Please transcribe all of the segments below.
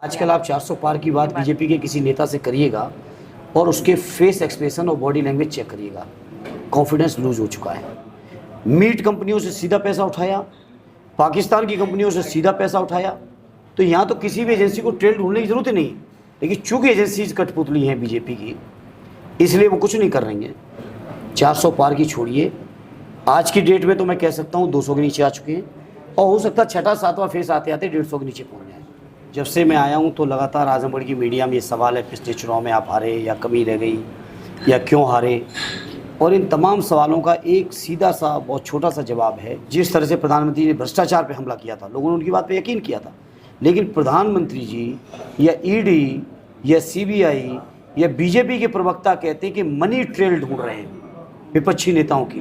आजकल आप 400 पार की बात बीजेपी के किसी नेता से करिएगा और उसके फेस एक्सप्रेशन और बॉडी लैंग्वेज चेक करिएगा, कॉन्फिडेंस लूज हो चुका है। मीट कंपनियों से सीधा पैसा उठाया, पाकिस्तान की कंपनियों से सीधा पैसा उठाया, तो यहाँ तो किसी भी एजेंसी को ट्रेल ढूंढने की जरूरत ही नहीं। लेकिन चूंकि एजेंसीज कठपुतली हैं बीजेपी की, इसलिए वो कुछ नहीं कर रही हैं। 400 पार की छोड़िए, आज की डेट में तो मैं कह सकता हूँ 200 के नीचे आ चुके हैं और हो सकता है छठा सातवां फेस आते आते 150 के नीचे पहुँच जाए। जब से मैं आया हूँ तो लगातार आजमगढ़ की मीडिया में ये सवाल है, पिछले चुनाव में आप हारे या कमी रह गई या क्यों हारे, और इन तमाम सवालों का एक सीधा सा बहुत छोटा सा जवाब है। जिस तरह से प्रधानमंत्री ने भ्रष्टाचार पे हमला किया था, लोगों ने उनकी बात पे यकीन किया था, लेकिन प्रधानमंत्री जी या ईडी या सीबीआई या बीजेपी के प्रवक्ता कहते हैं कि मनी ट्रेल ढूंढ रहे हैं विपक्षी नेताओं की।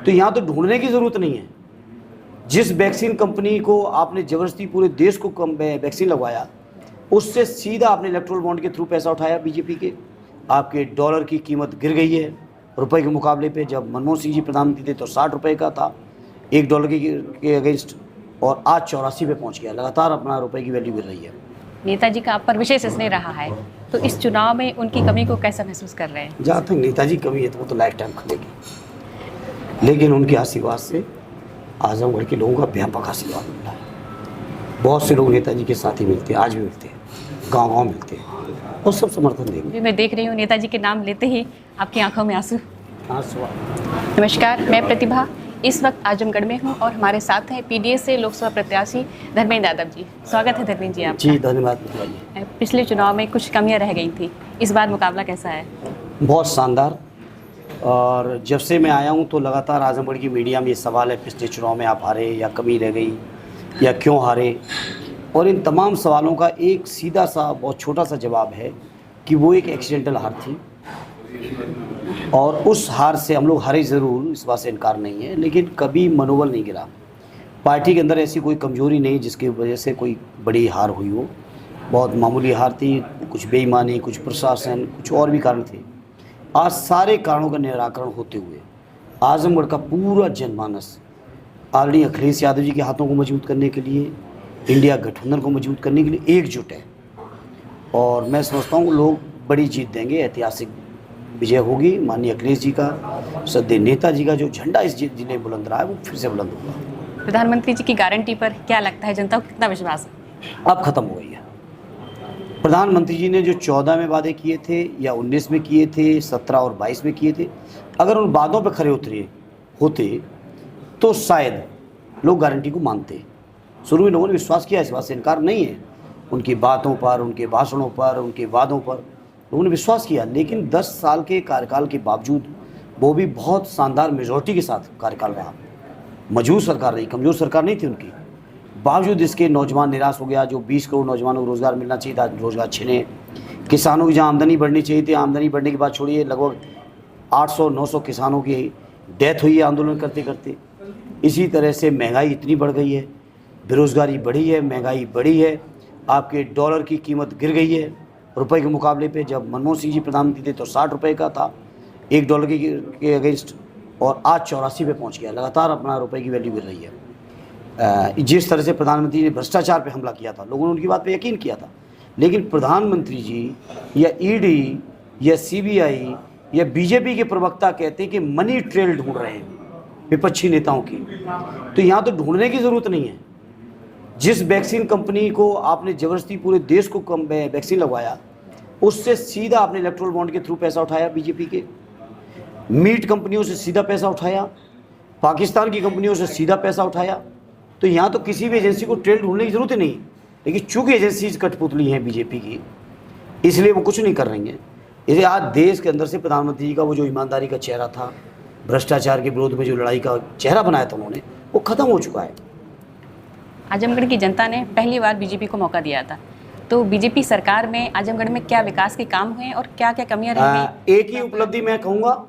तो यहाँ तो ढूंढने की ज़रूरत नहीं है। जिस वैक्सीन कंपनी को आपने ज़बरदस्ती पूरे देश को वैक्सीन लगवाया, उससे सीधा आपने इलेक्ट्रोल बॉन्ड के थ्रू पैसा उठाया बीजेपी के। आपके डॉलर की कीमत गिर गई है रुपए के मुकाबले पे। जब मनमोहन सिंह जी प्रधानमंत्री थे तो 60 रुपये का था $1 के अगेंस्ट, और आज 84 पे पहुंच गया। लगातार अपना रुपए की वैल्यू गिर रही है। नेताजी का आप पर विशेष स्नेह रहा है, तो इस चुनाव में उनकी कमी को कैसा महसूस कर रहे हैं? जहाँ तक नेताजी कमी है तो वो तो लाइफ टाइम खलेगी, लेकिन उनके आशीर्वाद से आजमगढ़ के लोगों का व्यापक आशीर्वाद मिल रहा है। बहुत से लोग नेताजी के साथ ही मिलते हैं, आज भी मिलते हैं, गांव-गांव मिलते हैं और सब समर्थन देंगे। मैं देख रही हूँ नेताजी के नाम लेते ही आपकी आंखों में आंसू। आशीर्वाद। नमस्कार, मैं प्रतिभा इस वक्त आजमगढ़ में हूँ और हमारे साथ हैं पीडीएस से लोकसभा प्रत्याशी धर्मेंद्र यादव जी। स्वागत है धर्मेंद्र जी आपका। जी धन्यवाद प्रतिभा जी। पिछले चुनाव में कुछ कमियाँ रह गई थी, इस बार मुकाबला कैसा है? बहुत शानदार। और जब से मैं आया हूँ तो लगातार आजमगढ़ की मीडिया में ये सवाल है, पिछले चुनाव में आप हारे या कमी रह गई या क्यों हारे, और इन तमाम सवालों का एक सीधा सा बहुत छोटा सा जवाब है कि वो एक एक्सीडेंटल हार थी। और उस हार से हम लोग हारे ज़रूर, इस बात से इनकार नहीं है, लेकिन कभी मनोबल नहीं गिरा। पार्टी के अंदर ऐसी कोई कमजोरी नहीं जिसकी वजह से कोई बड़ी हार हुई हो। बहुत मामूली हार थी, कुछ बेईमानी, कुछ प्रशासन, कुछ और भी कारण थे। आज सारे कारणों का निराकरण होते हुए आजमगढ़ का पूरा जनमानस आदरणीय अखिलेश यादव जी के हाथों को मजबूत करने के लिए, इंडिया गठबंधन को मजबूत करने के लिए एकजुट है। और मैं समझता हूँ लोग बड़ी जीत देंगे, ऐतिहासिक विजय होगी। माननीय अखिलेश जी का, सदैव नेताजी का जो झंडा इस जिले में बुलंद रहा है वो फिर से बुलंद होगा। प्रधानमंत्री जी की गारंटी पर क्या लगता है, जनता को कितना विश्वास है? अब खत्म हो गई है। प्रधानमंत्री जी ने जो 14 में वादे किए थे या 19 में किए थे, 17 और 22 में किए थे, अगर उन वादों पर खरे उतरे होते तो शायद लोग गारंटी को मानते। शुरू में लोगों ने विश्वास किया, इस बात से इनकार नहीं है। उनकी बातों पर, उनके भाषणों पर, उनके वादों पर लोगों ने विश्वास किया। लेकिन 10 साल के कार्यकाल के बावजूद, वो भी बहुत शानदार मेजॉरिटी के साथ कार्यकाल रहा, मजबूत सरकार रही, कमज़ोर सरकार नहीं थी उनकी। बावजूद इसके नौजवान निराश हो गया। जो 20 करोड़ नौजवानों को रोज़गार मिलना चाहिए था, रोज़गार छिने। किसानों की जहाँ आमदनी बढ़नी चाहिए थी, आमदनी बढ़ने की बात छोड़िए, लगभग 800-900 किसानों की डेथ हुई है आंदोलन करते करते। इसी तरह से महंगाई इतनी बढ़ गई है, बेरोज़गारी बढ़ी है, महंगाई बढ़ी है। आपके डॉलर की कीमत गिर गई है रुपए के मुकाबले पे। जब मनमोहन सिंह जी प्रधानमंत्री थे तो 60 रुपये का था $1 के अगेंस्ट, और आज 84 पे पहुंच गया। लगातार अपना रुपए की वैल्यू गिर रही है। जिस तरह से प्रधानमंत्री ने भ्रष्टाचार पे हमला किया था, लोगों ने उनकी बात पे यकीन किया था, लेकिन प्रधानमंत्री जी या ईडी या सीबीआई या बीजेपी के प्रवक्ता कहते हैं कि मनी ट्रेल ढूंढ रहे हैं विपक्षी नेताओं की। तो यहाँ तो ढूंढने की ज़रूरत नहीं है। जिस वैक्सीन कंपनी को आपने ज़बरदस्ती पूरे देश को वैक्सीन लगवाया, उससे सीधा आपने इलेक्ट्रोल बॉन्ड के थ्रू पैसा उठाया बीजेपी के। मीट कंपनियों से सीधा पैसा उठाया, पाकिस्तान की कंपनियों से सीधा पैसा उठाया। तो यहाँ तो किसी भी एजेंसी को ट्रेल ढूंढने की ज़रूरत ही नहीं। लेकिन चूंकि एजेंसीज कठपुतली हैं बीजेपी की, इसलिए वो कुछ नहीं कर रही हैं। इसलिए आज देश के अंदर से प्रधानमंत्री जी का वो जो ईमानदारी का चेहरा था, भ्रष्टाचार के विरोध में जो लड़ाई का चेहरा बनाया था उन्होंने, वो ख़त्म हो चुका है। आजमगढ़ की जनता ने पहली बार बीजेपी को मौका दिया था, तो बीजेपी सरकार में आजमगढ़ में क्या विकास के काम हुए और क्या क्या कमियां रह गई? एक ही उपलब्धि मैं कहूँगा,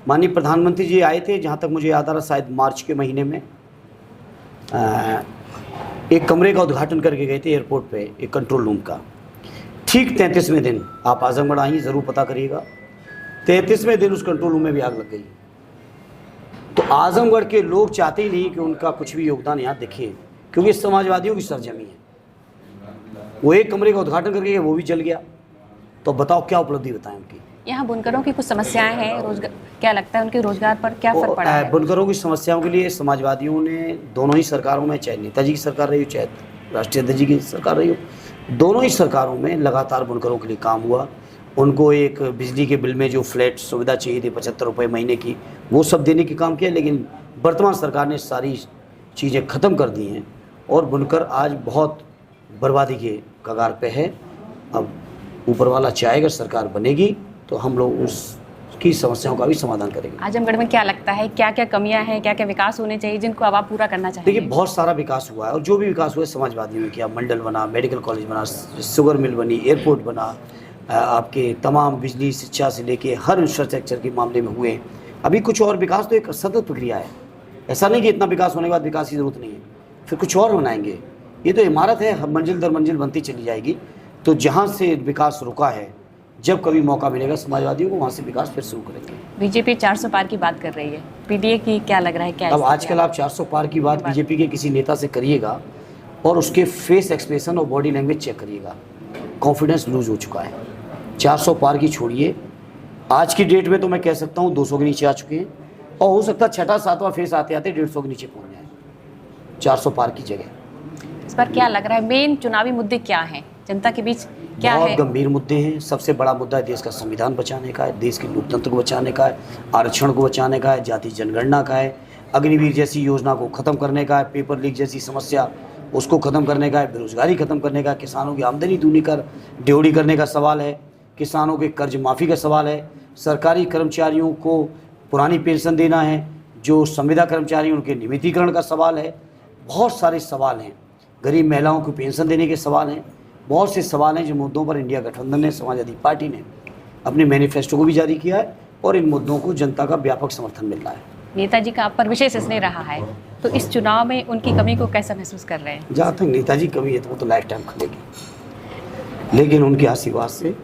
माननीय प्रधानमंत्री जी आए थे, जहाँ तक मुझे याद आ रहा शायद मार्च के महीने में, एक कमरे का उद्घाटन करके गए थे एयरपोर्ट पे, एक कंट्रोल रूम का। ठीक 33वें दिन आप आजमगढ़ आइए, ज़रूर पता करिएगा, 33वें दिन उस कंट्रोल रूम में भी आग लग गई। तो आजमगढ़ के लोग चाहते ही नहीं कि उनका कुछ भी योगदान यहाँ दिखे, क्योंकि समाजवादियों की सरजमी है। वो एक कमरे का उद्घाटन करके गए, वो भी जल गया। तो बताओ क्या उपलब्धि बताएं उनकी। यहाँ बुनकरों की कुछ समस्याएं हैं, रोजगार क्या लगता है उनके रोजगार पर क्या फर्क पड़ा है? बुनकरों की समस्याओं के लिए समाजवादियों ने दोनों ही सरकारों में, चाहे नेताजी की सरकार रही हो चाहे राष्ट्रीय अध्यक्ष जी की सरकार रही हो, दोनों ही सरकारों में लगातार बुनकरों के लिए काम हुआ। उनको एक बिजली के बिल में जो फ्लैट सुविधा चाहिए थी 75 रुपये महीने की, वो सब देने की काम किया। लेकिन वर्तमान सरकार ने सारी चीज़ें ख़त्म कर दी हैं और बुनकर आज बहुत बर्बादी के कगार पे है। अब ऊपर वाला चाहेगा, सरकार बनेगी तो हम लोग उसकी समस्याओं का भी समाधान करेंगे। आजमगढ़ में क्या लगता है, क्या क्या कमियां हैं, क्या क्या विकास होने चाहिए जिनको अब आप पूरा करना चाहेंगे? देखिए, बहुत सारा विकास हुआ है और जो भी विकास हुआ है समाजवादियों ने किया। मंडल बना, मेडिकल कॉलेज बना, शुगर मिल बनी, एयरपोर्ट बना, आपके तमाम बिजली, शिक्षा से लेके हर इंफ्रास्ट्रक्चर के मामले में हुए। अभी कुछ और विकास तो एक सतत प्रक्रिया है, ऐसा नहीं कि इतना विकास होने के बाद विकास की ज़रूरत नहीं है, फिर कुछ और बनाएंगे। ये तो इमारत है, मंजिल दर मंजिल बनती चली जाएगी। तो जहाँ से विकास रुका है, जब कभी मौका मिलेगा समाजवादियों को, वहाँ से विकास फिर शुरू करेंगे। बीजेपी 400 पार की बात कर रही है, पीडीए की क्या लग रहा है, क्या अब आजकल आप 400 पार की बात बीजेपी के किसी नेता से करिएगा और उसके फेस एक्सप्रेशन और बॉडी लैंग्वेज चेक करिएगा, कॉन्फिडेंस लूज हो चुका है। 400 पार की छोड़िए, आज की डेट में तो मैं कह सकता हूँ 200 के नीचे आ चुके हैं और हो सकता है छठा सातवां फेस आते आते 150 के नीचे पहुँच जाए 400 पार की जगह। इस पर क्या लग रहा है, मेन चुनावी मुद्दे क्या हैं जनता के बीच, क्या बहुत है? गंभीर मुद्दे हैं। सबसे बड़ा मुद्दा है देश का संविधान बचाने का है, देश के लोकतंत्र को बचाने का है, आरक्षण को बचाने का है, जाति जनगणना का है, अग्निवीर जैसी योजना को ख़त्म करने का है, पेपर लीक जैसी समस्या उसको ख़त्म करने का है, बेरोजगारी ख़त्म करने का है, किसानों की आमदनी दूनी कर ड्योढ़ी करने का सवाल है, किसानों के कर्ज माफ़ी का सवाल है, सरकारी कर्मचारियों को पुरानी पेंशन देना है, जो संविदा कर्मचारी उनके नियमितीकरण का सवाल है। बहुत सारे सवाल हैं, गरीब महिलाओं को पेंशन देने के सवाल हैं, बहुत से सवाल हैं। जो मुद्दों पर इंडिया गठबंधन ने, समाजवादी पार्टी ने अपने मैनिफेस्टो को भी जारी किया है और इन मुद्दों को जनता का व्यापक समर्थन मिल रहा है। नेताजी का आप पर विशेष स्नेह रहा है, तो इस चुनाव में उनकी कमी को कैसा महसूस कर रहे हैं? जहाँ तक नेताजी की कमी है तो वो तो लाइफ टाइम खलेगी, लेकिन उनके आशीर्वाद से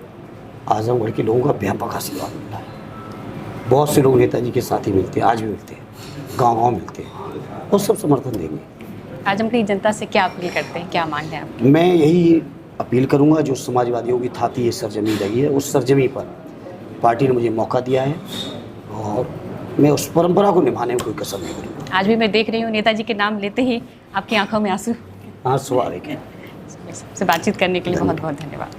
आजमगढ़ के लोगों का व्यापक आशीर्वाद मिल रहा है। बहुत से लोग नेताजी के साथ ही मिलते हैं, आज भी मिलते हैं, गाँव मिलते हैं और सब समर्थन देंगे। आजमगढ़ की जनता से क्या अपील करते हैं, क्या मांग है आप? मैं यही अपील करूंगा, जो समाजवादियों की थाती ये सरजमी रही है, उस सरजमी पर पार्टी ने मुझे मौका दिया है और मैं उस परंपरा को निभाने में कोई कसर नहीं करूँगा। आज भी मैं देख रही हूँ नेताजी के नाम लेते ही आपकी आंखों में आंसू आंसू आ रहे हैं। से बातचीत करने के लिए बहुत बहुत धन्यवाद।